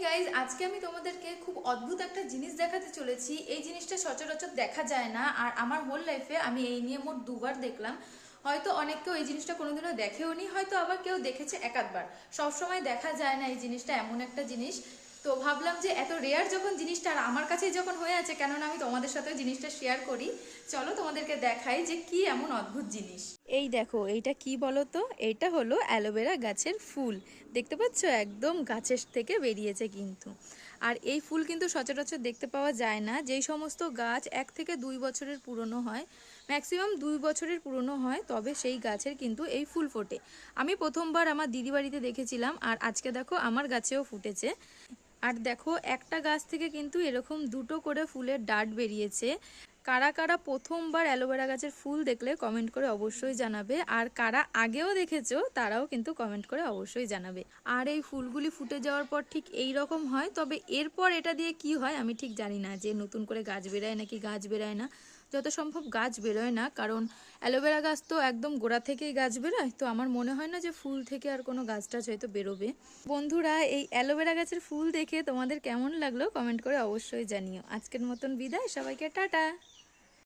Guys, আজকে আমি তোমাদেরকে খুব অদ্ভুত একটা জিনিস দেখাতে চলেছি। এই জিনিসটা সচরাচর দেখা যায় না, আর আমার হোল লাইফে আমি এই নিয়ে মোট দুবার দেখলাম। হয়তো অনেক কেউ এই জিনিসটা কোনোদিনও দেখেও নি, হয়তো আবার কেউ দেখেছে এক আধবার। সবসময় দেখা যায় না এই জিনিসটা, এমন একটা জিনিস। তো ভাবলাম যে এত রেয়ার যখন জিনিসটা আর আমার কাছেই যখন হয়ে আছে, কেননা আমি তোমাদের সাথেও জিনিসটা শেয়ার করি। চলো তোমাদেরকে দেখাই যে কি এমন অদ্ভুত জিনিস। এই দেখো, এইটা কি বলো তো? এইটা হলো অ্যালোভেরা গাছের ফুল। দেখতে পাচ্ছ, একদম গাছের থেকে বেরিয়েছে কিন্তু। আর এই ফুল কিন্তু সচরাচর দেখতে পাওয়া যায় না। যেই সমস্ত গাছ 1 থেকে 2 বছরের পুরনো হয়, ম্যাক্সিমাম 2 বছরের পুরনো হয়, তবে সেই গাছের কিন্তু এই ফুল ফোটে। আমি প্রথমবার আমার দিদি বাড়িতে দেখেছিলাম, আর আজকে দেখো আমার গাছেও ফুটেছে। আর দেখো, একটা গাছ থেকে কিন্তু এরকম দুটো করে ফুলের ডাঁট বেরিয়েছে। কারা কারা প্রথমবার অ্যালোভেরা গাছের ফুল দেখলে কমেন্ট করে অবশ্যই জানাবে, আর কারা আগেও দেখেছো তারাও কিন্তু কমেন্ট করে অবশ্যই জানাবে। আর এই ফুলগুলি ফুটে যাওয়ার পর ঠিক এই রকম হয়, তবে এরপর এটা দিয়ে কি হয় আমি ঠিক জানি না, যে নতুন করে গাছ বেরায় নাকি গাছ বেরায় না। যত সম্ভব গাছ বেরোয় না, কারণ অ্যালোভেরা গাছ তো একদম গোড়া থেকেই গাছ বেরোয়, তো আমার মনে হয় না যে ফুল থেকে আর কোনো গাছ টাছ হয়তো বেরোবে। বন্ধুরা, এই অ্যালোভেরা গাছের ফুল দেখে তোমাদের কেমন লাগলো কমেন্ট করে অবশ্যই জানিও। আজকের মতন বিদায়, সবাইকে টাটা।